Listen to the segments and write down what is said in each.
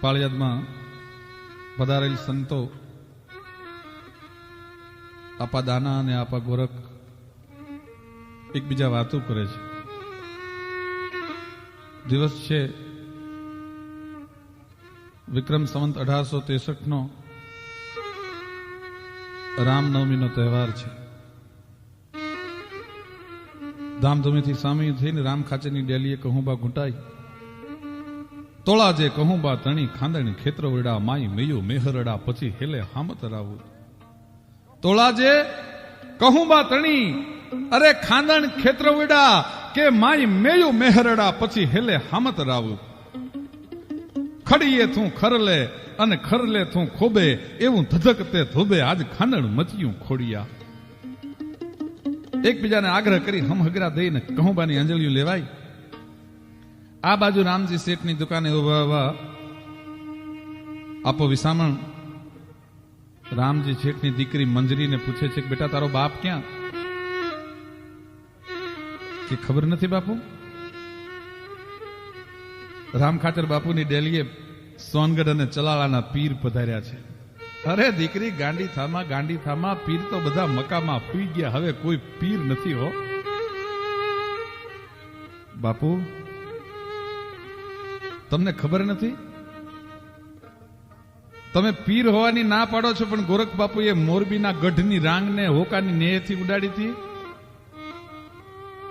પાળિયાદમાં પધારેલ સંતો આપા દાના અને આપા ગોરખ એકબીજા વાતો કરે છે. દિવસ છે વિક્રમ સંવત 1863 નો રામનવમીનો તહેવાર છે. ધામધૂમીથી સામી થઈને રામ ખાચરની ડેલીએ કહુંબા ઘૂંટાઈ તોળા જે કહુંબા તણી ખાંદણી ખેતરવડા માઈ મેયું મેહરડા પછી હેલે હામત રાવું. તોળા જે કહુંબા તણી અરે ખાંદણ ખેતરવડા કે માઈ મેયું મેહરડા પછી હેલે હામત રાવું. ખડીએ તું ખરલે અને ખરલે તું ખોબે એવું ધધકતે ધોબે આજ ખાંદણ મચ્યું ખોડિયા. એકબીજાને આગ્રહ કરી હમહગરા દઈને કહુંબાની અંજલિઓ લેવાય. આ બાજુ રામજી શેઠની દુકાને ઉભા આપો વિસામણ રામજી શેઠની દીકરી મંજરીને પૂછે છે કે બેટા તારો બાપ ક્યાં? કે ખબર નથી બાપુ. રામ ખાચર બાપુની ડેલીએ સોનગઢ અને ચલાળાના પીર પધાર્યા છે. અરે દીકરી ગાંડી થામા પીર તો બધા મકામાં ફૂઈ ગયા, હવે કોઈ પીર નથી હો. બાપુ તમને ખબર નથી? તમે પીર હોવાની ના પાડો છો, પણ ગોરખ બાપુએ મોરબીના ગઢની રાંગને હોકાની નેહથી ઉડાડી હતી.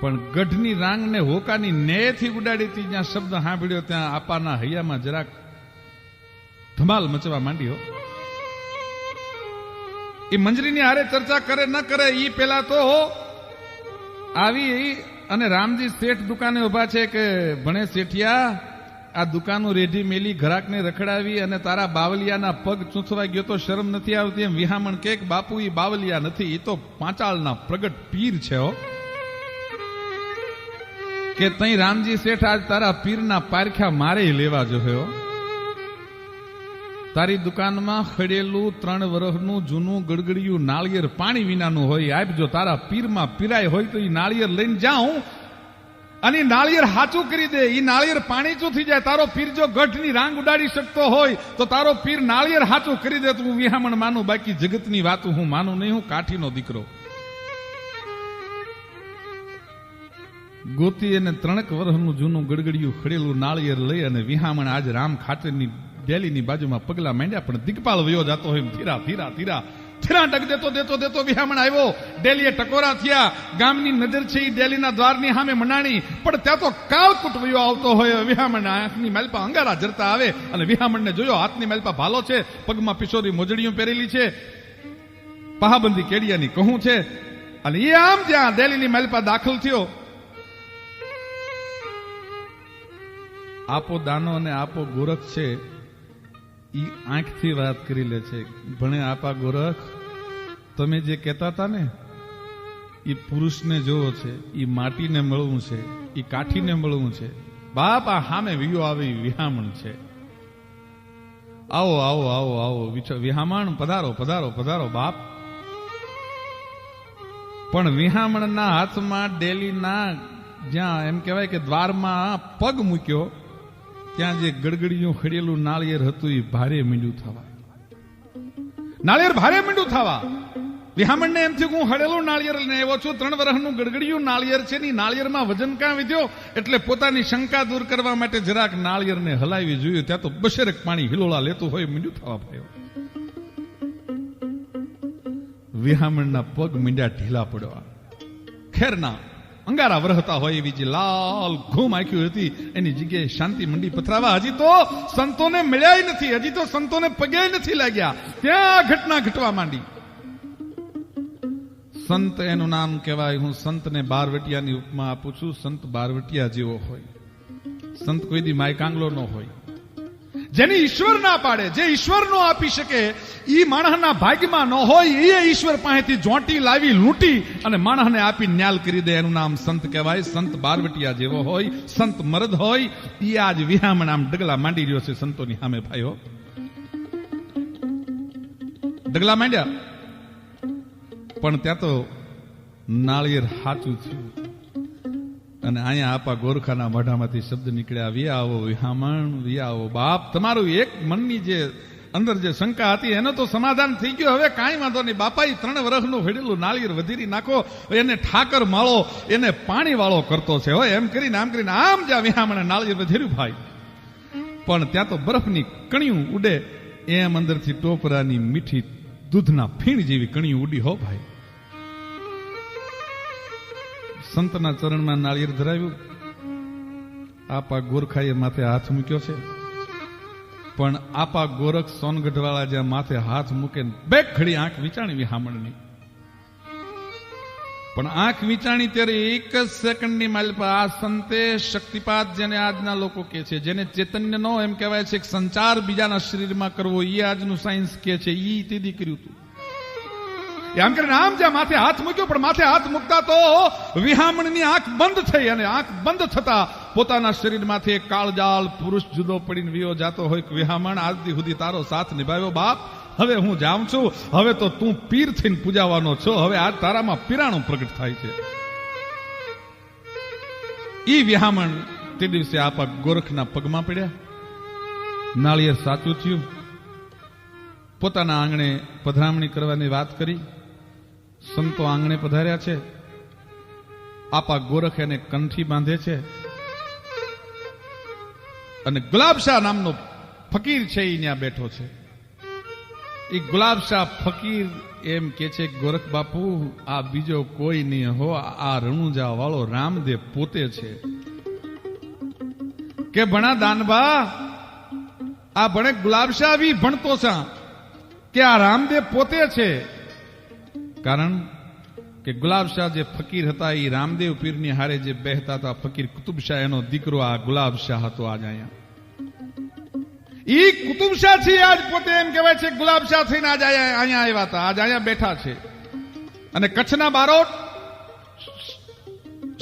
પણ ગઢની રાંગને હોકાની નેહથી ઉડાડી હતી. જ્યાં શબ્દ સાંભળ્યો ત્યાં આપાના હૈયામાં જરાક ધમાલ મચવા માંડ્યો. એ મંજરીની હારે ચર્ચા કરે ન કરે ઈ પેલા તો આવી અને રામજી શેઠ દુકાને ઉભા છે કે ભણે શેઠિયા આ દુકાનો રેઢી મેલી ઘરાકને રખડાવી અને તારા બાવલિયાના પગ ચૂંચવા ગયો તો શરમ નથી આવતી? એમ વિહામણ કે બાપુ ઈ બાવલિયા નથી, ઈ તો પાંચાળના પ્રગટ પીર છે હો. કે તઈ રામજી શેઠ આજ તારા પીરના પારખ્યા મારે લેવા જોયો. તારી દુકાનમાં ખડેલું 3 વર્ષનું જૂનું ગડગડિયું નાળિયેર પાણી વિનાનું હોય, આપજો. તારા પીરમાં પીરાય હોય તો એ નાળિયેર લઈને જાઉં અને નાળિયેર હાચું કરી દે. એ નાળિયેર પાણી ચું થઈ જાય. તારો પીર જો ગઢની રાંગ ઉડાડી શકતો હોય તો તારો પીર નાળિયેર હાચું કરી દે તો હું વિહામણ માનું, બાકી જગતની વાત હું માનું નહીં. હું કાઠીનો દીકરો. ગોતી અને 3 વર્ષનું જૂનું ગડગડિયું ખડેલું નાળિયેર લઈ અને વિહામણ આજ રામ ખાચરની ડેલીની બાજુમાં પગલા માંડ્યા. પણ દિગપાલ વયો જતો હોય ધીરા ધીરા ધીરા ધીરા ડગ દેતો વિહામણ આવ્યો. ડેલીએ ટકોરા થયા. ગામની નજર છે એ ડેલીના દ્વારની સામે મનાણી, પણ ત્યાં તો કાળકુટ વયો આવતો હોય. વિહામણ આંખની માલપા અંગારા જરતા આવે અને વિહામણને જોયો. હાથની માલપા ભાલો છે, પગમાં પિશોરી મોજડીઓ પહેરેલી છે, પહાબંધી કેડિયાની કહું છે. અને એ આમ જ્યાં ડેલીની માલપા દાખલ થયો, આપો દાનો અને આપો ગોરખ છે ઈ આંખથી વાત કરી લે છે. ભણે આપા ગોરખ, તમે જે કહેતા હતા ને એ પુરુષને જોવો છે, એ માટીને મળવું છે, એ કાઠીને મળવું છે. બાપ આ સામે વિયો આવી વિહામણ છે. આવો આવો આવો આવો વિહામણ, પધારો પધારો પધારો બાપ. પણ વિહામણના હાથમાં ડેલીના જ્યાં એમ કહેવાય કે દ્વારમાં પગ મૂક્યો ત્યાં જે ગડગડિયું ખડેલું નાળિયેર હતું એ ભારે મીંડું થવા. નાળિયેર ભારે મીંડું થવા. વિહામણને એમ થયું હું ખડેલું નાળિયેર લઈને આવ્યો છું, 3 વર્ષનું ગડગડિયું નાળિયેર છે. ની નાળિયેરમાં વજન ક્યાં વધ્યો? એટલે પોતાની શંકા દૂર કરવા માટે જરાક નાળિયેરને હલાવી જોયું. ત્યાં તો બશેરક પાણી હિલોળા લેતું હોય મીંડું થવા ભાઈ. વિહામણના પગ મીંડ્યા ઢીલા પડવા. ખેરના અંગારા વરહતા હોય એવી જે લાલ ઘૂમ આંખ્યું હતી એની જગ્યાએ શાંતિ મંડી પથરાવા. હજી તો સંતોને મળ્યા નથી, હજી તો સંતોને પગે નથી લાગ્યા, ત્યાં ઘટના ઘટવા માંડી. સંત એનું નામ કહેવાય. હું સંતને બારવટિયાની ઉપમા આપું છું. સંત બારવટિયા જેવો હોય. સંત કોઈ દી માય કાંગલો ન હોય. જેની ઈશ્વર ના પાડે, જે ઈશ્વર નો આપી શકે ઈ માણસના ભાગ્યમાં ન હોય. એ ઈશ્વર પાસેથી જોંટી લાવી લૂંટી અને માણસને આપી ન્યાલ કરી દે. એનું નામ સંત કહેવાય. સંત બારવટિયા જેવો હોય, સંત મરદ હોય. એ આજ વિહામણ આમ ડગલા માંડી રહ્યો છે સંતોની સામે ભાઈઓ. ડગલા માંડ્યા પણ ત્યાં તો નાળિયેર હાચું થયું. અને અહીંયા આપા ગોરખાના મોઢામાંથી શબ્દ નીકળ્યા, વી આવો વિહામણ, વી આવો બાપ. તમારું એક મનની જે અંદર જે શંકા હતી એનો તો સમાધાન થઈ ગયું. હવે કાંઈ વાંધો નહીં બાપા, એ 3 વર્ષનું ભેડેલું નાળિયેર વધીરી નાખો, એને ઠાકર માળો, એને પાણી વાળો કરતો છે. હોય એમ કરીને આમ જ્યાં વિહામણે નાળિયેર વધેર્યું ભાઈ, પણ ત્યાં તો બરફની કણિયું ઉડે એમ અંદરથી ટોપરાની મીઠી દૂધના ફીણ જેવી કણિયું ઉડી. હો ભાઈ, સંતના ચરણમાં નાળિયેર ધરાવ્યું, આપા ગોરખાએ માથે હાથ મૂક્યો છે. પણ આપા ગોરખ સોનગઢવાળા જ્યાં માથે હાથ મૂકે બે ઘડી આંખ વિચાણી વિહામણની, પણ આંખ વિચાણી ત્યારે એક જ સેકન્ડની માઇલ પર આ સંતે શક્તિપાત, જેને આજના લોકો કહે છે, જેને ચૈતન્ય નો એમ કહેવાય છે, સંચાર બીજાના શરીરમાં કરવો, એ આજનું સાયન્સ કહે છે, એ તેથી કર્યું હતું. આમ કરીને આમ જ્યાં માથે હાથ મૂક્યો, પણ માથે હાથ મૂકતા તો વિહામણની આંખ બંધ થઈ, અને આંખ બંધ થતા પોતાના શરીરમાંથી એક કાળજાળ પુરુષ જુદો પડીને વિયો જાતો હોય કે વિહામણ, આજથી સુધી તારો સાથ નિભાવ્યો બાપ, હવે હું જાઉં છું, હવે તો તું પીર થઈને પૂજાવાનો છો, હવે આજ તારામાં પીરાણું પ્રગટ થાય છે. ઈ વિહામણ તે દિવસે આપા ગોરખના પગમાં પડ્યા, નાળિયેર સાચું થયું, પોતાના આંગણે પધરામણી કરવાની વાત કરી. સંતો આંગણે પધાર્યા છે, આપા ગોરખ એને કંઠી બાંધે છે, અને ગુલાબશાહ નામનો ફકીર છે એ ત્યાં બેઠો છે. એ ગુલાબશાહ ફકીર એમ કે છે, ગોરખ બાપુ આ બીજો કોઈ નહીં હો, આ રણુજા વાળો રામદેવ પોતે છે. કે ભણા દાનબા, આ ભણે ગુલાબશાહ બી ભણતો છે કે આ રામદેવ પોતે છે. કારણ કે ગુલાબશાહ જે ફકીર હતા એ રામદેવ પીરની હારે જે બેહતા હતા, ફકીર કુતુબશાહ એનો દીકરો આ ગુલાબશાહ હતો. આજ અહીંયા ઈ કુતુબશાહ છે, આજ પોતે એમ કહેવાય છે ગુલાબશાહ થઈને આજ અહીંયા આવ્યા હતા, આજ અહીંયા બેઠા છે. અને કચ્છના બારોટ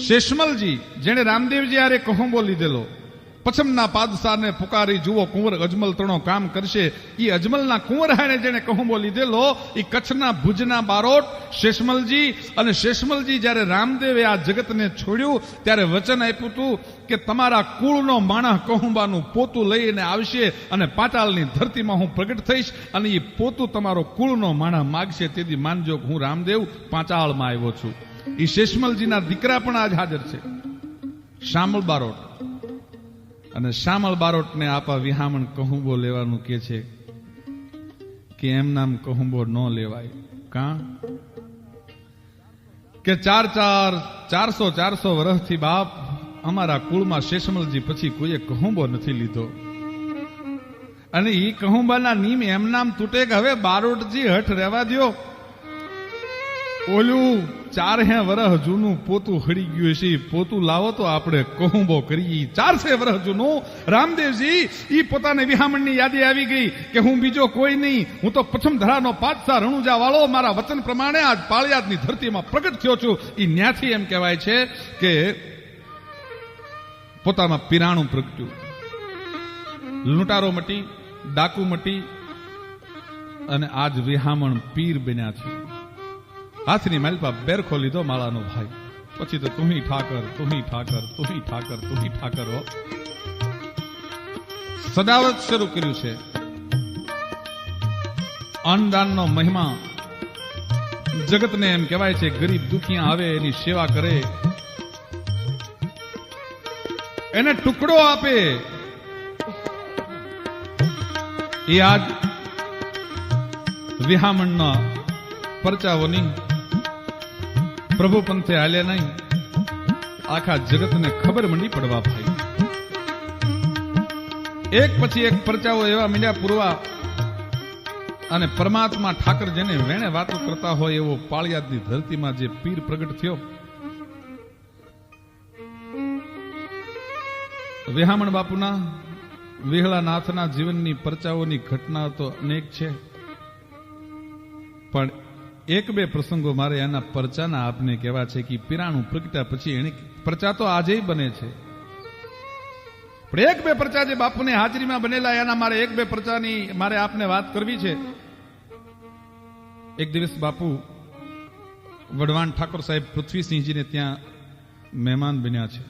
શેષમલજી, જેને રામદેવજી હારે કહુંબો લીધેલો, પછમના પાદશાહને પુકારી જુઓ કુંવર અજમલ તણો કામ કરશે, એ અજમલના કુંવર હારે જેને કહુંબો લીધેલો એ કચ્છના ભુજના બારોટ શેષમલજી. અને શેષમલજી જ્યારે રામદેવે આ જગતને છોડ્યું ત્યારે વચન આપ્યું હતું કે તમારા કુળનો માણસ કહુંબાનું પોતું લઈને આવશે અને પાતાળની ધરતીમાં હું પ્રગટ થઈશ, અને એ પોતું તમારો કુળનો માણસ માગશે, તેથી માનજો હું રામદેવ પાતાળમાં આવ્યો છું. એ શેષમલજીના દીકરા પણ આજ હાજર છે, શામળ બારોટ. અને શામળ બારોટને આપા વિહામણ કહુંબો લેવાનું કે છે કે એમ નામ કહુંબો ન લેવાય. કા કે 400 વર્ષથી બાપ અમારા કુળમાં શેષમલજી પછી કોઈએ કહુંબો નથી લીધો, અને ઈ કહુંબાના નીમ એમ નામ તૂટે કે હવે બારોટજી હઠ રહેવા દ્યો. ઓલું 400 વર્ષ જૂનું પોતું હળી ગયું છે, પોતું લાવો તો આપણે કહુંબો કરીએ. 400 વર્ષ જૂનું રામદેવજી ઈ પોતાને વિહામણની યાદી આવી ગઈ કે હું બીજો કોઈ નહીં, હું તો પ્રથમ ધરાનો પાદશાહ રણુજા વાળો, મારા વચન પ્રમાણે આજ પાળિયાદની ધરતીમાં પ્રગટ થયો છું. ઈ ન્યાથી એમ કહેવાય છે કે પોતામાં પીરાણું પ્રગટ્યું. લૂંટારો મટી, ડાકુ મટી, અને આજ વિહામણ પીર બન્યા છે. હાથની માલપા બેરખો લીધો માળાનો ભાઈ, પછી તો તુહી ઠાકર, તુહી ઠાકર, તુહી ઠાકર, તુહી ઠાકર હો. સદાવત શરૂ કર્યું છે. અન્નદાનનો મહિમા જગતને એમ કહેવાય છે, ગરીબ દુખિયા આવે એની સેવા કરે, એને ટુકડો આપે. એ આજ વિહામણના પરચાઓની પ્રભુ પંથે હાલ્યા નહીં, આખા જગતને ખબર મંડી પડવા ભાઈ. એક પછી એક પરચાઓ એવા મીંડ્યા પૂરવા, અને પરમાત્મા ઠાકર જેને વેણે વાતો કરતા હોય એવો પાળિયાદની ધરતીમાં જે પીર પ્રગટ થયો. વિહામણ બાપુના, વિહળાનાથના જીવનની પરચાઓની ઘટના તો અનેક છે, પણ એક બે પ્રસંગો મારે એના પરચાના આપને કહેવા છે કે પીરાણું પ્રગટ્યા પછી એને પરચા તો આજે બને છે, પણ એક બે પરચા જે બાપુની હાજરીમાં બનેલા એના મારે એક બે પરચાની મારે આપને વાત કરવી છે. એક દિવસ બાપુ વડવાણ ઠાકોર સાહેબ પૃથ્વીસિંહજીને ત્યાં મહેમાન બન્યા છે.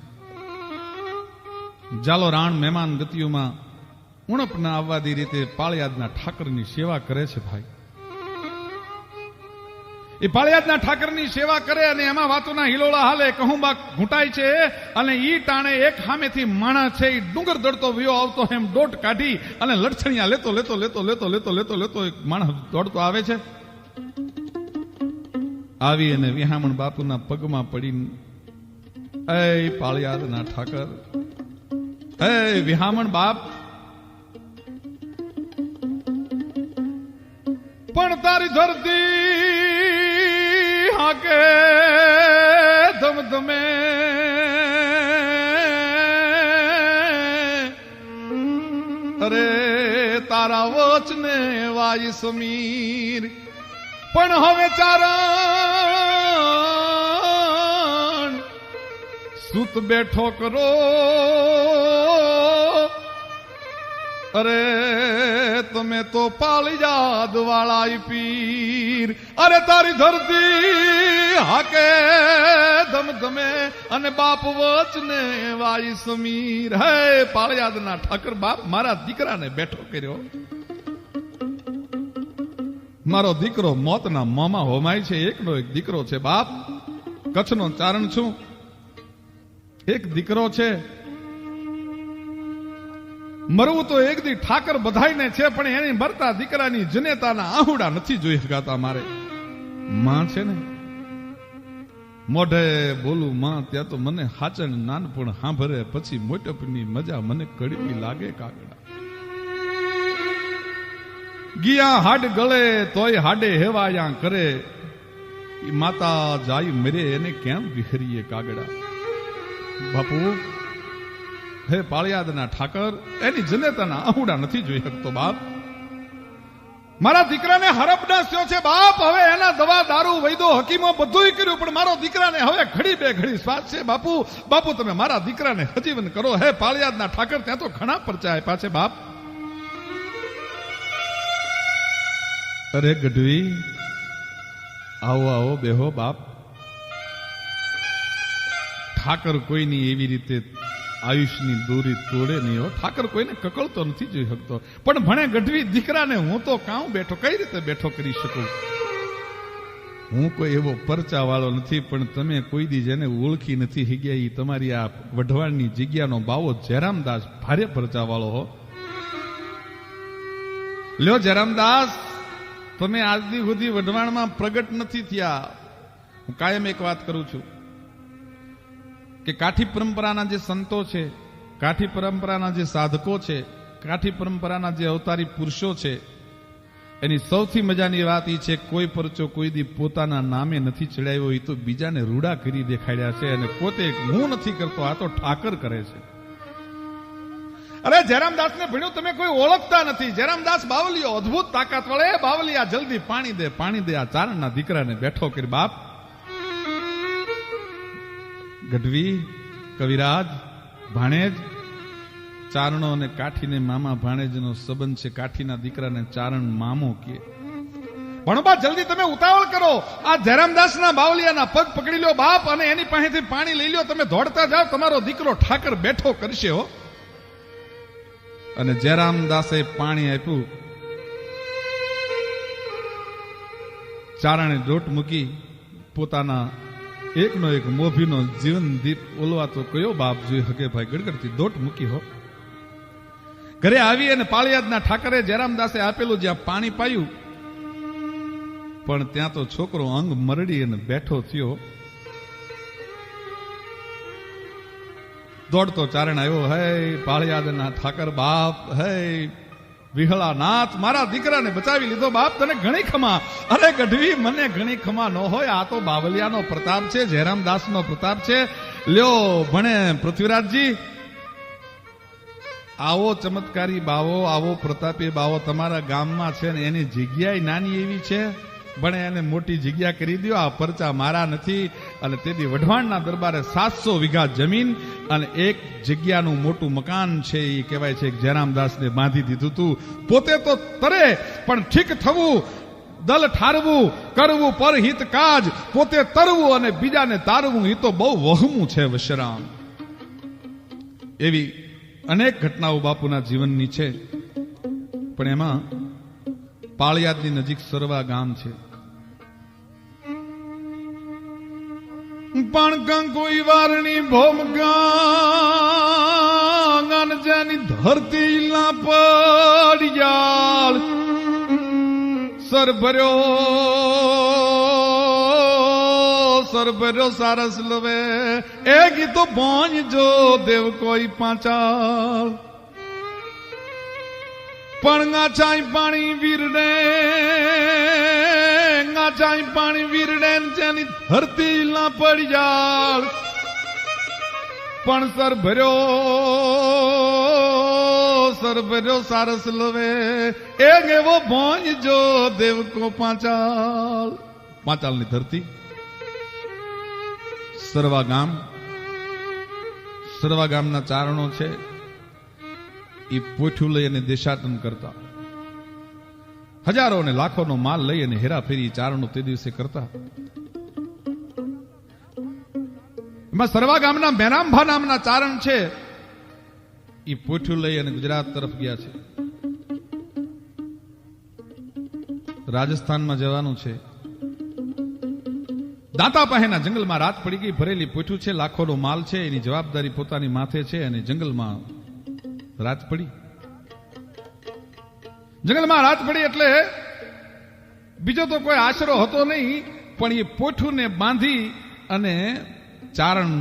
જાલો રાણ મહેમાન ગતિઓમાં ઉણપ ના આવવાદી રીતે પાળિયાદના ઠાકરની સેવા કરે છે ભાઈ. એ પાળિયાદના ઠાકરની સેવા કરે અને એમાં વાતોના હિલોળા હાલે, કહુંબા ઘૂંટાય છે અને ઈ ટાણે એક સામેથી માણસ છે એ ડુંગર દોડતો વિયો આવતો એમ દોટ કાઢી અને લડછણિયા લેતો લેતો લેતો લેતો લેતો લેતો લેતો એક માણસ દોડતો આવે છે. આવી અને વિહામણ બાપુના પગમાં પડીને, એ પાળિયાદના ઠાકર, એ વિહામણ બાપ, પણ તારી ધરતી હાકે ધમધમે, અરે તારા વચને વાય સમીર, પણ હવે ચારણ સૂત બેઠો કરો, અરે તમે તો પાળિયાદ વાળા પીર, અરે તારી ધરતી હાકે ધમધમે અને બાપ વચને વાય સમીર. હે પાળિયાદના ઠાકર બાપ, મારા દીકરાને બેઠો કર્યો. મારો દીકરો મોતના મોંમાં હોમાય છે. એકનો એક દીકરો છે બાપ. કચ્છનો ચારણ છું, એક દીકરો છે. મરવું તો એક દી ઠાકર બધાઈને છે, પણ એની મરતા દીકરાની જનેતાના આહુડા નથી જોઈ શકાતા. મારે માં છે ને, મોઢે બોલું માં ત્યાં તો મને હાચણ નાનપણ સાંભળે, પછી મોટપની મજા મને કડવી લાગે કાગડા. ગિયા હાડ ગળે તોય હાડે હેવાયા કરે, માતા જાય મરે એને કેમ વિહરીએ કાગડા. બાપુ, હે પાળિયાદના ઠાકર, એની જનેતાના આહુડા નથી જોઈ શકતો બાપ. મારા દીકરાને હરપના થયો છે બાપ. હવે એના દવા દારૂ વૈદો હકીમો બધું કર્યું, પણ મારો દીકરાને હવે ઘડી બે ઘડી શ્વાસ છે. બાપુ, બાપુ તમે મારા દીકરાને હજીવન કરો. હે પાળિયાદના ઠાકર, ત્યાં તો ઘણા પરચા આપ્યા છે બાપ. અરે ગઢવી, આવો આવો બેહો બાપ. ઠાકર કોઈની એવી રીતે આયુષની દોરી તોડે નહીં હો. ઠાકર કોઈને કકળતો નથી જોઈ શકતો, પણ ભણે ગઢવી દીકરાને હું તો કાં બેઠો, કઈ રીતે બેઠો કરી શકું? હું કોઈ એવો પરચા વાળો નથી, પણ તમે કોઈ દી જેને ઓળખી નથી શીખ્યા, એ તમારી આ વઢવાણની જગ્યાનો બાવો જયરામદાસ ભારે પરચા વાળો હો. લ્યો જયરામદાસ, તમે આજ દી સુધી વઢવાણમાં પ્રગટ નથી થયા. હું કાયમ એક વાત કરું છું કે કાઠી પરંપરાના જે સંતો છે, કાઠી પરંપરાના જે સાધકો છે, કાઠી પરંપરાના જે અવતારી પુરુષો છે, એની સૌથી મજાની વાત એ છે, કોઈ પરચો કોઈ દી પોતાના નામે નથી ચડાવ્યો, એ તો બીજાને રૂડા કરી દેખાડ્યા છે, અને પોતે હું નથી કરતો, આ તો ઠાકર કરે છે. અરે જયરામદાસ ને ભણ્યું તમે કોઈ ઓળખતા નથી. જયરામદાસ બાવલીઓ અદભુત તાકાત વળે. બાવલિયા જલ્દી પાણી દે, પાણી દે. આ ચારણના દીકરાને બેઠો કરી બાપ. ગઢવી, કવિરાજ, ભાણેજ, ચારણો અને કાઠીને મામા ભાણેજનો સંબંધ છે. કાઠીના દીકરાને ચારણ મામો કે. ભણબા જલ્દી તમે ઉતાવળ કરો. આ જયરામદાસના બાવલિયાના પગ પકડી લ્યો બાપ, અને એની પાસેથી પાણી લઈ લ્યો. તમે દોડતા જાઓ, તમારો દીકરો ઠાકર બેઠો કરશે હો. અને જયરામદાસે પાણી આપ્યું. ચારણે દોટ મૂકી. પોતાના એકનો એક મોભીનો જીવન દીપ ઓલવા તો કયો બાપ જોઈ હકે ભાઈ. ગડગડતી દોટ મૂકી હો. ઘરે આવી અને પાળિયાદના ઠાકરે જયરામદાસે આપેલું જ્યાં પાણી પાયું, પણ ત્યાં તો છોકરો અંગ મરડી અને બેઠો થયો. દોડતો ચારણ આવ્યો. હે પાળિયાદના ઠાકર બાપ, હે વિહળા નાથ, મારા દીકરાને બચાવી લીધો બાપ, તને ઘણી ખમા. અરે ગઢવી, મને ઘણી ખમા ન હોય. આ તો બાવલિયાનો પ્રતાપ છે, જયરામદાસનો પ્રતાપ છે. લ્યો ભણે પૃથ્વીરાજજી, આવો ચમત્કારી બાવો, આવો પ્રતાપી બાવો તમારા ગામમાં છે ને એની જગ્યા નાની એવી છે, ભણે એને મોટી જગ્યા કરી દો. આ પરચા મારા નથી. અને તેથી વઢવાણના દરબારે 700 વીઘા જમીન અને એક જગ્યાનું મોટું મકાન છે, એ કહેવાય છે જયરામદાસને બાંધી દીધું હતું. પોતે તો તરે, પણ ઠીક થવું, દલ ઠારવું, કરવું પરહિત કાજ, પોતે તરવું અને બીજાને તારવું, એ તો બહુ વહમું છે વશરામ. એવી અનેક ઘટનાઓ બાપુના જીવનની છે, પણ એમાં પાળિયાદની નજીક સરવા ગામ છે. પણ કંકોઈ વારની ભોમ ગાન જેની ધરતી ના પડિયાળ સર ભર્યો સારસ લવે એ ગીતો ભોંજ જો દેવ કોઈ પાંચાળ પણ ગાછાઈ પાણી વીરડે જેની ધરતી ના પડિયાળ પણ સર ભર્યો સારસ લવે એક એવો ભોંજ જો દેવ કો પાંચાળની ધરતી સરવા ગામના ચારણો છે. એ પોઠું લઈ અને દેશાટન કરતા, હજારો અને લાખોનો માલ લઈ અને હેરાફેરી ચારણો તે દિવસે કરતા. એમાં સરવા ગામના મેરામભા નામના ચારણ છે, એ પોઠું લઈ અને ગુજરાત તરફ ગયા છે. રાજસ્થાનમાં જવાનું છે. દાંતા પાસેના જંગલમાં રાત પડી ગઈ. ભરેલી પોઠું છે, લાખોનો માલ છે, એની જવાબદારી પોતાની માથે છે અને જંગલમાં રાત પડી. જંગલમાં રાત પડી એટલે બીજો તો કોઈ આશરો હતો નહીં, પણ એ પોઠુંને બાંધી અને ચારણ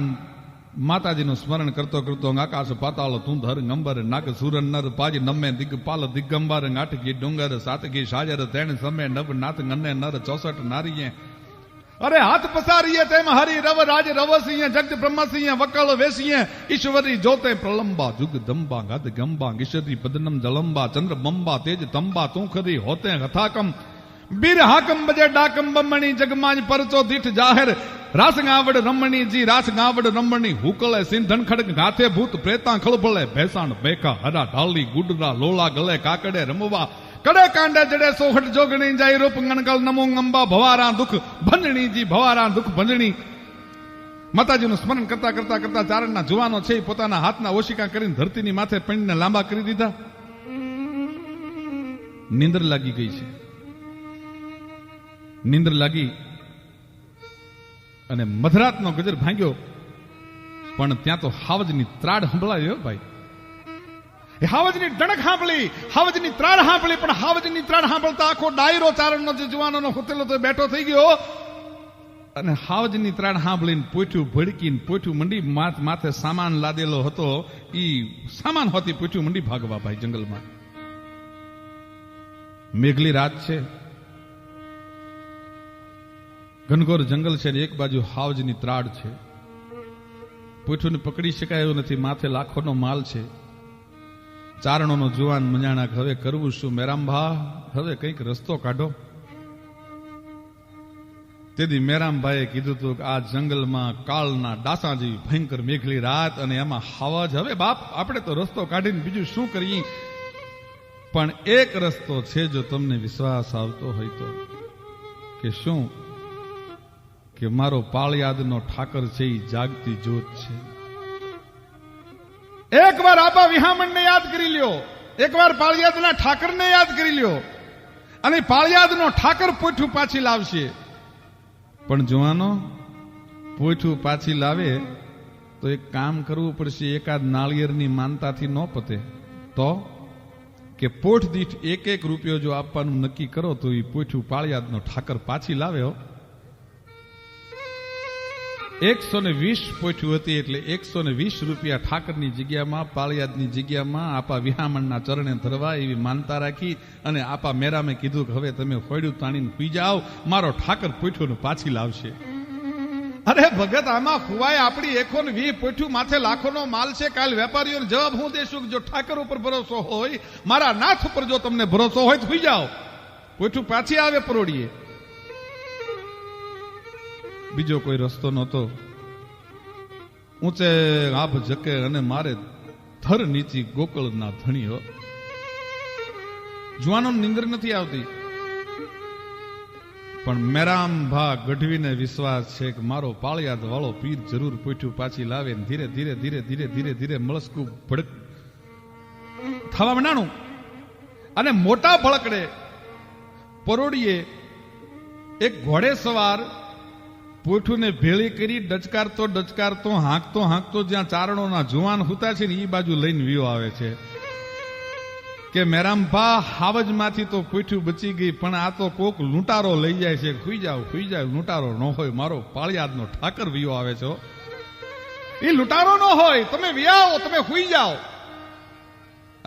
માતાજીનું સ્મરણ કરતો કરતો આકાશ પાતાળ તું ધર ગંબર નાગ સુરન નર પાજ નમે દિગપાલ દિગંબર ગાંઠકી ડુંગર સાતકી સાજર તેણ સમે નવ નાથ ગને નર 64 નારીએ અરે હાથ પસારીએ તેમ હરી રવ રાજ રવસીએ જગત બ્રહ્મસિંહ વકળ વેસીએ ઈશ્વરી જોતે પ્રલંબા જુગ દંબા ગદ ગંબા ગિશરી પદનમ જલંબા ચંદ્ર બંબા તેજ તંબા તું ખરી હોતે હથાકમ બીર હાકમ બજે ડાકમ બમણી જગમાજ પરચો દીઠ જાહેર રાસ ગાવડ રમણી જી રાસ ગાવડ રમણી હુકલે સિંધન ખડક ગાથે ભૂત પ્રેતા ખળભળે ભેસાણ બેકા હરા ઢાલી ગુડરા લોલા ગલે કાકડે રમવા કડે કાંડે જડે સોહટ જોગણી જાય રૂપ ગણગલ નમો અંબા ભવારા દુઃખ ભંજણી જી ભવારા દુઃખ ભંજણી. માતાજીનું સ્મરણ કરતા કરતા કરતા ચારણના જુવાનો છે પોતાના હાથના ઓશિકા કરીને ધરતીની માથે પંડને લાંબા કરી દીધા. નીંદર લાગી ગઈ છે. નીંદર લાગી અને મધરાતનો ગજર ભાંગ્યો, પણ ત્યાં તો હાવજની ત્રાડ સંભળાયો ભાઈ. હાવજની ડણક સાંભળી, હાવજની ત્રાડ સાંભળી, પણ હાવજની ત્રાડ સાંભળતા આખો ડાયરો ચારણનો જે જુવાનોનો હોતેલો તો બેઠો થઈ ગયો અને હાવજની ત્રાડ સાંભળીને પોઠું ભડકીને પોઠું મંડી માથે સામાન લાદેલો હતો, ઈ સામાન હોતી પોઠું મંડી ભાગવા ભાઈ જંગલમાં. મેઘલી રાત છે, ઘનઘોર જંગલ છે, એક બાજુ હાવજની ત્રાડ છે. પોઠુંને પકડી શકાય એવું નથી, માથે લાખોનો માલ છે. ચારણોનો જુવાન મંજાણા હવે કરવું શું મેરામભા, હવે કંઈક રસ્તો કાઢો. તેથી મેરામભાઈએ કીધું હતું કે આ જંગલમાં કાળના ડાસા જેવી ભયંકર મેઘલી રાત અને એમાં હાવજ, હવે બાપ આપણે તો રસ્તો કાઢીને બીજું શું કરીએ, પણ એક રસ્તો છે જો તમને વિશ્વાસ આવતો હોય તો, કે શું કે મારો પાળિયાદનો ઠાકર છે એ જાગતી જ્યોત છે. એકવાર આપા વિહામણને યાદ કરી લ્યો, એકવાર પાળિયાદના ઠાકરને યાદ કરી લ્યો અને પાળિયાદનો ઠાકર પોઠું પાછી લાવશે. પણ જોવાનો પોઠું પાછી લાવે તો એક કામ કરવું પડશે, એકાદ નાળિયેરની માનતાથી ન પતે તો, કે પોઠ દીઠ 1 રૂપિયો જો આપવાનું નક્કી કરો તો એ પોઠું પાળિયાદનો ઠાકર પાછી લાવે. 120 પોઠું હતી એટલે 120 રૂપિયા ઠાકરની જગ્યામાં, પાળિયાદની જગ્યામાં આપા વિહામણના ચરણે ધરવા એવી માનતા રાખી અને આપા મેરામે કીધું કે હવે તમે ફોડ્યું તાણીને પી જાઓ, મારો ઠાકર પોઠું પાછી લાવશે. અરે ભગત, આમાં ફુવાય આપણી 120 પોઠું માથે લાખોનો માલ છે. કાલ વેપારીઓને જવાબ હું દેશું કે જો ઠાકર ઉપર ભરોસો હોય, મારા નાથ ઉપર જો તમને ભરોસો હોય તો પી જાઓ, પોઠું પાછી આવે પરોડીએ. બીજો કોઈ રસ્તો નહોતો. ઊંચે આભ જકે અને મારે થર નીચી ગોકળના ધણીઓ. જુવાનો નિંદર નથી આવતી, પણ મેરામભા ગઢવીને વિશ્વાસ છે કે મારો પાળિયાદ વાળો પીર જરૂર પોઠું પાછી લાવે. ધીરે ધીરે ધીરે ધીરે ધીરે ધીરે મળસ્કું થવા માંડાણું અને મોટા ભળકડે પરોડીએ એક ઘોડે સવાર પોઠુને ભેળી કરી ડચકારતો હાંકતો જ્યાં ચારણોના જુવાન હુતા છે ને એ બાજુ લઈને વિયો આવે છે કે મેરામભા હાવજમાંથી તો પોઠું બચી ગઈ, પણ આ તો કોક લૂંટારો લઈ જાય છે. ખુઈ જાવ લૂંટારો ન હોય, મારો પાળિયાદનો ઠાકર વિયો આવે છે. એ લૂંટારો ન હોય, તમે વિયાવો, તમે ખુઈ જાઓ.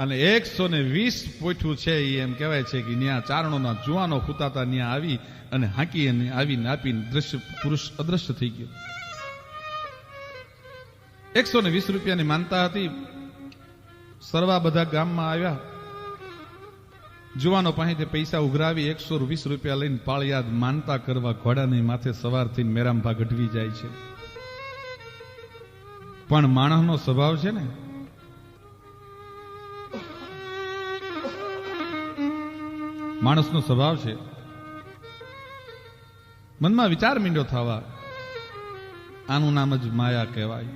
અને 120 પોઠું છે એમ કહેવાય છે કે ત્યાં ચારણોના જુવાનો હુતાતા ત્યાં આવી અને હાંકી અને આવીને આપીને દ્રશ્ય પુરુષ અદ્રશ્ય થઈ ગયો. 120 રૂપિયાની માનતા હતી. સરવા બધા ગામમાં આવ્યા, જુવાનો પાસેથી પૈસા ઉઘરાવી 120 રૂપિયા લઈને પાળિયાદ માનતા કરવા ઘોડાની માથે સવાર થઈને મેરામભા ગઢવી જાય છે. પણ માણસનો સ્વભાવ છે ને, માણસનો સ્વભાવ છે, મનમાં વિચાર મીંડો થવા, આનું નામ જ માયા કહેવાય.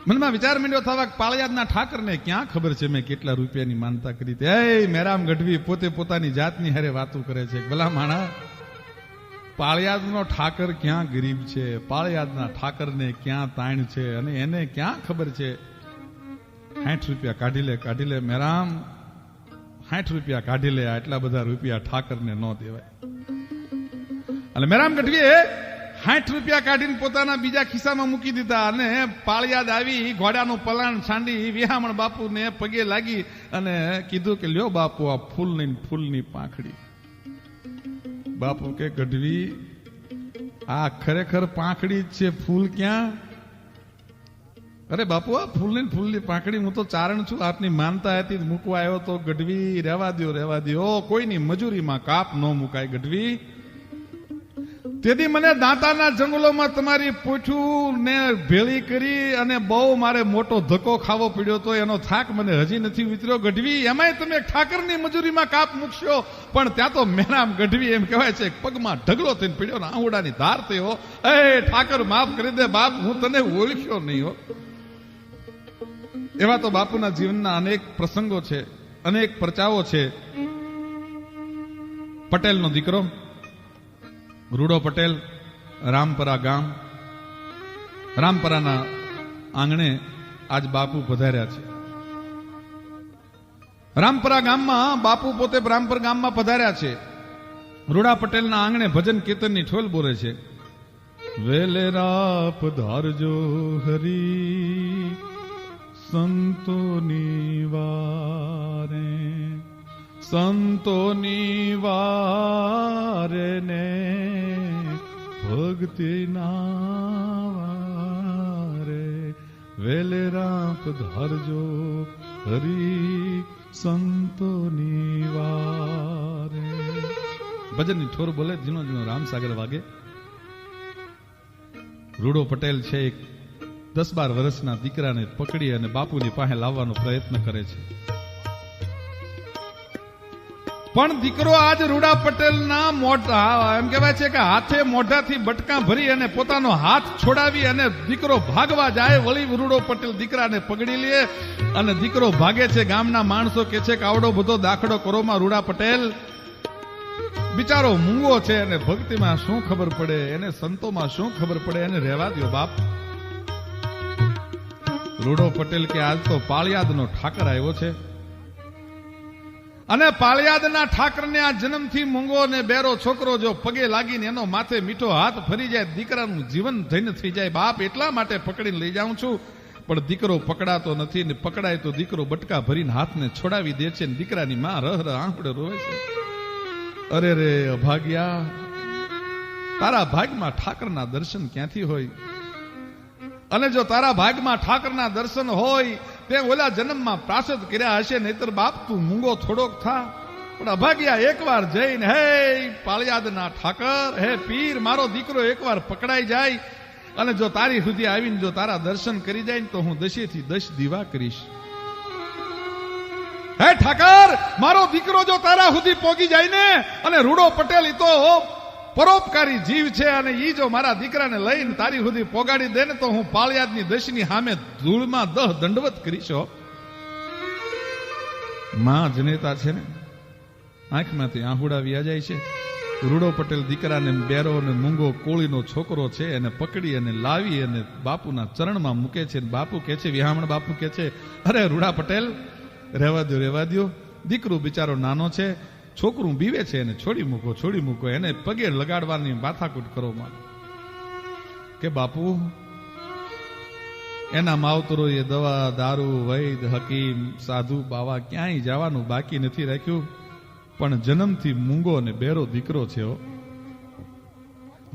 મનમાં વિચાર મીંડો થવા, પાળિયાદના ઠાકરને ક્યાં ખબર છે મેં કેટલા રૂપિયાની માનતા કરી હતી. એ મેરામ ગઢવી પોતે પોતાની જાતની હારે વાતો કરે છે. ભલા માણા, પાળિયાદનો ઠાકર ક્યાં ગરીબ છે, પાળિયાદના ઠાકરને ક્યાં તાણ છે, અને એને ક્યાં ખબર છે. 60 રૂપિયા કાઢી લે મેરામ, 60 રૂપિયા કાઢી લે, આટલા બધા રૂપિયા ઠાકરને ન દેવાય. અને મેરામ ગઢવીએ 60 રૂપિયા કાઢીને પોતાના બીજા ખિસ્સામાં મૂકી દીધા અને પાળિયાદ આવી ઘોડાનું પલાણ છાંડી વિહામણ બાપુને પગે લાગી અને કીધું કે લ્યો બાપુ આ ફૂલની પાંખડી. બાપુ કે ગઢવી આ ખરેખર પાંખડી જ છે, ફૂલ ક્યાં? અરે બાપુ આ ફૂલની પાંખડી, હું તો ચારણ છું, આપની માનતા હતી મૂકવા આવ્યો તો. ગઢવી રહેવા દો, કોઈની મજૂરીમાં કાપ ન મુકાય ગઢવી. તેથી મને દાંતાના જંગલોમાં તમારી પોઠું ને ભેળી કરી અને બહુ મારે મોટો ધક્કો ખાવો પડ્યો તો, એનો થાક મને હજી નથી ઉતર્યો ગઢવી. એમાંય તમે ઠાકરની મજૂરીમાં કાપ મૂકશો, પણ ત્યાં તો મેરામ ગઢવી એમ કહેવાય છે પગમાં ઢગલો થઈને પડ્યો ને આંગુડાની ધાર થયો. એ ઠાકર માફ કરી દે બાપ, હું તને ઓળખ્યો નહીં હો. એવા તો બાપુના જીવનના અનેક પ્રસંગો છે, અનેક પરચાઓ છે. પટેલનો દીકરો રૂડો પટેલ, રામપરા ગામ, રામપરાના આંગણે આજ બાપુ પધાર્યા છે. રામપરા ગામમાં બાપુ પોતે રામપર ગામમાં પધાર્યા છે. રૂડા પટેલના આંગણે ભજન કીર્તનની ઠોલ બોલે છે. વેલેરા પધારજો હરી સંતોની વારે, સંતોની વારે ને ભક્તિ નાવારે. વેલેરા પધારજો હરી સંતોની વારે. ભજનની ઠોર બોલે, ઝીણો ઝીણો રામસાગર વાગે. રૂડો પટેલ છે એક 10-12 વર્ષના દીકરાને પકડી અને બાપુની પાસે લાવવાનો પ્રયત્ન કરે છે. પણ દીકરો આજ રૂડા પટેલના મોઢા એમ કહેવાય છે કે હાથે મોઢાથી બટકા ભરી અને પોતાનો હાથ છોડાવી અને દીકરો ભાગવા જાય. વળી રૂડો પટેલ દીકરાને પકડી લે અને દીકરો ભાગે છે. ગામના માણસો કે છે કે આવડો બધો દાખલો કરોમાં રૂડા પટેલ બિચારો મૂંગો છે, અને ભક્તિમાં શું ખબર પડે, એને સંતોમાં શું ખબર પડે, એને રહેવા દો બાપ. રૂડો પટેલ કે આજ તો પાળિયાદનો ઠાકર આવ્યો છે અને પાળિયાદના ઠાકરને આ જન્મથી મૂંગો ને બેરો છોકરો જો પગે લાગીને એનો માથે મીઠો હાથ ફરી જાય, દીકરાનું જીવન ધન્ય થઈ જાય બાપ. એટલા માટે પકડીને લઈ જાઉં છું. પણ દીકરો પકડાતો નથી, ને પકડાય તો દીકરો બટકા ભરીને હાથને છોડાવી દે છે, ને દીકરાની માં રહ આંખડે રોવે છે. અરે રે અભાગ્યા, તારા ભાગમાં ઠાકરના દર્શન ક્યાંથી હોય? અને જો તારા ભાગમાં ઠાકરના દર્શન હોય તે ઓલા જન્મમાં પ્રાસદ કર્યા હશે, નહીતર બાપ તું મૂંગો થોડોક થા. પણ અભાગ્યા એકવાર જઈને હે પાળિયાદના ઠાકર, હે પીર, મારો દીકરો એકવાર પકડાઈ જાય અને જો તારી સુધી આવીને જો તારા દર્શન કરી જાય ને તો હું 10 થી 10 દીવા કરીશ. હે ઠાકર, મારો દીકરો જો તારા સુધી પોગી જાય ને, અને રૂડો પટેલ તો પરોપકારી જીવ છે, અને ઈ જો મારા દીકરાને લઈને તારી સુધી પોગાડી દે ને તો હું પાળિયાદની 10ની સામે ધૂળમાં 10 દંડવત કરીશો. માં જનેતા છે ને, આંખમાંથી આહુડા વ્યા જાય છે. રૂડો પટેલ દીકરાને બેરો અને મૂંગો કોળીનો છોકરો છે એને પકડી અને લાવી અને બાપુના ચરણમાં મૂકે છે. બાપુ કે છે, વિહામણ બાપુ કે છે, અરે રૂડા પટેલ રહેવા દો, દીકરો બિચારો નાનો છે, છોકરું બીવે છે, એને છોડી મૂકો, એને પગે લગાડવાની માથાકૂટ કરો માં. કે બાપુ એના માવતરોએ દવા દારૂ વૈદ હકીમ સાધુ બાવા ક્યાંય જવાનું બાકી નથી રાખ્યું, પણ જન્મથી મૂંગો અને બેરો દીકરો છે.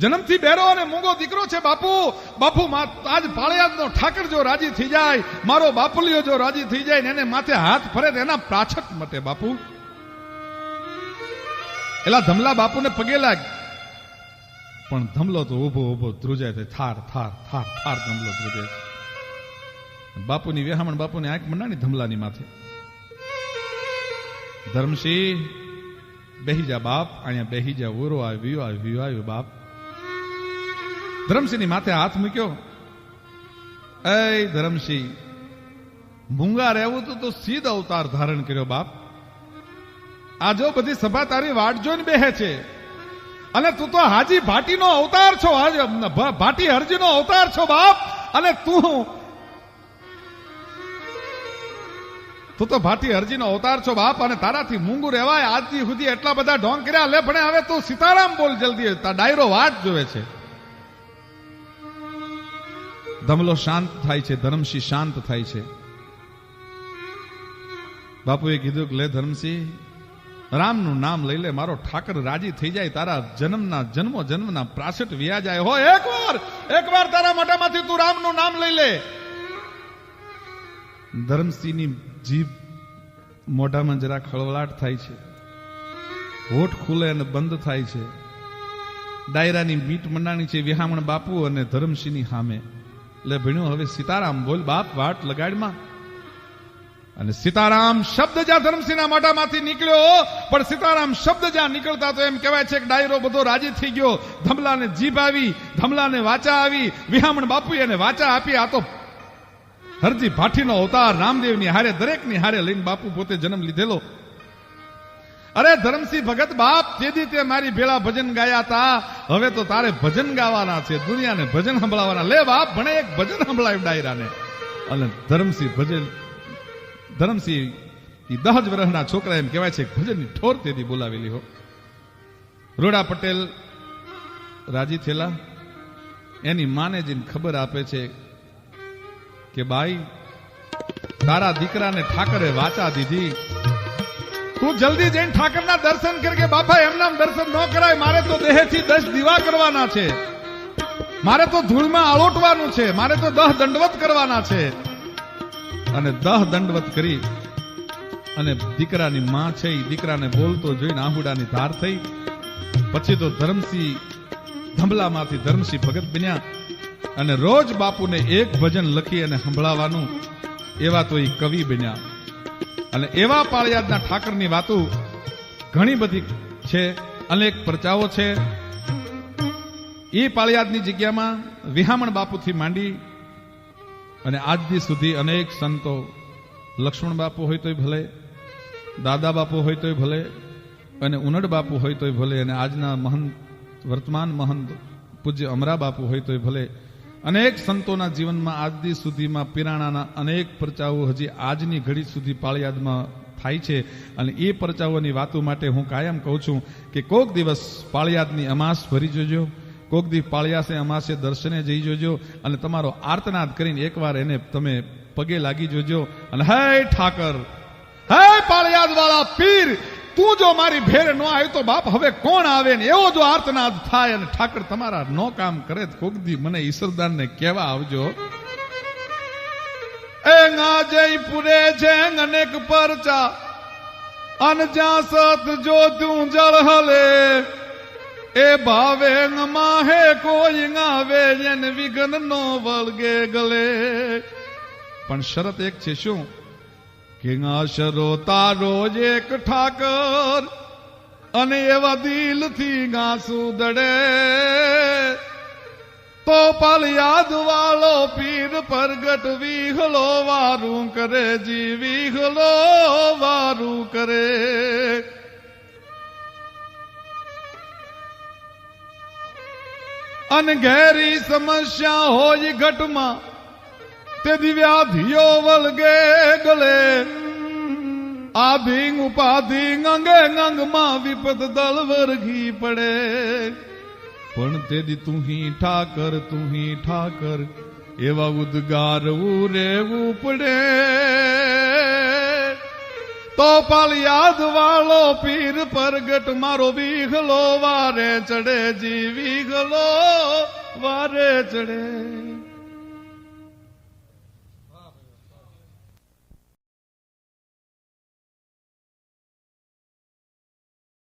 જન્મથી બેરો અને મૂંગો દીકરો છે. બાપુ આજ પાળિયાદનો ઠાકર જો રાજી થઈ જાય, મારો બાપુલિયો જો રાજી થઈ જાય ને એને માથે હાથ ફરે એના પ્રાછટ મટે. બાપુ એલા ધમલા બાપુને પગે લાગ, પણ ધમલો તો ઉભો ધ્રુજાય છે. થાર ધમલો ધ્રુજાય છે. બાપુની વેહામણ બાપુની આંખ મંડાણી ધમલાની માથે. ધર્મસિંહ બેહી જા બાપ, અહીંયા બેહી જા, ઓરો આવ્યો બાપ. ધર્મસિંહની માથે હાથ મૂક્યો. એ ધર્મસિંહ, મૂંગા રહેવું તો સીધ અવતાર ધારણ કર્યો બાપ. આ જો બધી સભા તારી વાટ જોઈને બેહે છે, અને તું તો હાજી ભાટીનો અવતાર છો, ભાટી હરજીનો અવતાર છો બાપ. અને તું તો ભાટી હરજીનો અવતાર છો બાપ, અને તારાથી મૂંગું રહેવાય. આજથી સુધી એટલા બધા ઢોંગ કર્યા, લે ભણે હવે તું સીતારામ બોલ જલ્દી, ડાયરો વાટ જોવે છે. ધમલો શાંત થાય છે, ધર્મસિંહ શાંત થાય છે. બાપુએ કીધું કે લે ધર્મસિંહ, રામનું નામ લઈ લે, મારો ઠાકર રાજી થઈ જાય, તારા જન્મના પ્રાસટ વ્યા જાય. હો એકવાર તારા મોઢામાંથી તું રામનું નામ લઈ લે. ધર્મસિંહની જીભ મોઢામાં જરા ખળવળાટ થાય છે, હોઠ ખુલે અને બંધ થાય છે. ડાયરાની મીટ મંડાણી છે વિહામણ બાપુ અને ધર્મસિંહની સામે. એટલે ભણ્યું હવે સીતારામ બોલ બાપ, વાટ લગાડમાં. અને સીતારામ શબ્દ જ્યાં ધર્મસિંહના મોઢામાંથી નીકળ્યો, પણ સીતારામ શબ્દ જ્યાં નીકળતા તો એમ કહેવાય છે કે ડાયરો બધો રાજી થઈ ગયો. ધમલાને જીભ આવી, ધમલાને વાચા આવી, વિહામણ બાપુએ એને વાચા આપી. આ તો હરજી ભાટીનો અવતાર રામદેવની હારે, દરેકની હારે લઈને બાપુ પોતે જન્મ લીધેલો. અરે ધર્મસિંહ ભગત બાપ, તેદી તે મારી ભેળા ભજન ગાયા તા, હવે તો તારે ભજન ગાવાના છે, દુનિયાને ભજન સંભળાવવાના. લે બાપ, ભણે એક ભજન સંભળાવ્યું ડાયરાને. અને ધર્મસિંહ 10 વર્ષના છોકરા એમ કહેવાય છે ભજનની ઠોર તેથી બોલાવેલી હો. રોડા પટેલ રાજી થયેલા. એની માને જઈને ખબર આપે છે કે બાઈ, તારા દીકરાને ઠાકરે વાચા દીધી, તું જલ્દી જઈને ઠાકરના દર્શન કર. કે બાપા એમના દર્શન ન કરાય, મારે તો દેહથી 10 દીવા કરવાના છે, મારે તો ધૂળમાં આળોટવાનું છે, મારે તો 10 દંડવત કરવાના છે. અને 10 દંડવત કરી અને દીકરાની માં છે એ દીકરાને બોલતો જોઈને આહુડાની ધાર થઈ. પછી તો ધર્મસિંહ ધંભલામાંથી ધર્મસિંહ ભગત બન્યા અને રોજ બાપુને એક ભજન લખી અને સંભળાવવાનું, એવા તો એ કવિ બન્યા. અને એવા પાળિયાદના ઠાકરની વાતો ઘણી બધી છે, અનેક પરચાઓ છે. એ પાળિયાદની જગ્યામાં વિહામણ બાપુથી માંડી અને આજથી સુધી અનેક સંતો, લક્ષ્મણ બાપુ હોય તોય ભલે, દાદા બાપુ હોય તોય ભલે, અને ઉનડ બાપુ હોય તોય ભલે, અને આજના મહંત, વર્તમાન મહંત પૂજ્ય અમરા બાપુ હોય તોય ભલે, અનેક સંતોના જીવનમાં આજથી સુધીમાં પિરાણાના અનેક પરચાઓ હજી આજની ઘડી સુધી પાળિયાદમાં થાય છે. અને એ પરચાઓની વાતો માટે હું કાયમ કહું છું કે કોક દિવસ પાળિયાદની અમાસ ભરી જોજો, કોક દી પાળિયાસે અમાસે દર્શને જઈ જોજો, અને તમારો આર્તનાદ કરીને એકવાર એને તમે પગે લાગી જોજો. અને હે ઠાકર, હે પાળિયાદ વાળા પીર, તું જો મારી ભેરે ન આવ્યો તો બાપ હવે કોણ આવે ને, એવો જો આર્તનાદ થાય અને ઠાકર તમારા નો કામ કરે તો કોક દી મને ઈશ્વરદાનને કહેવા આવજો. એ ના જયપુરે છે અનેક પરચા, અન જ્યાં સત જો તું જળ હલે, એ ભાવે માહે કોઈ આવે જેને વિઘ્ન નો વળગે ગલે. પણ શરત એક છે, શું કે શરો તારો જ એક ઠાકર, અને એવા દિલથી ગાસું દડે. તો પાલ યાદ વાળો પીર પ્રગટ વિહલો વારું કરે જી વિહલો વારું કરે. અને ઘેરી સમસ્યા હોય ઘટમાં તે દિવ્યાધિઓ વળગે ગલે. આધિંગ ઉપાધિંગ અંગે અંગમાં વિપત દળ વર્ગી પડે. પણ તેદી તું હી ઠાકર એવા ઉદ્ગારવું રેવું પડે. તો પાલ યાદ વાળો પીર પ્રગટ મારો વિહલો વારે ચડે જી વિહલો વારે ચડે.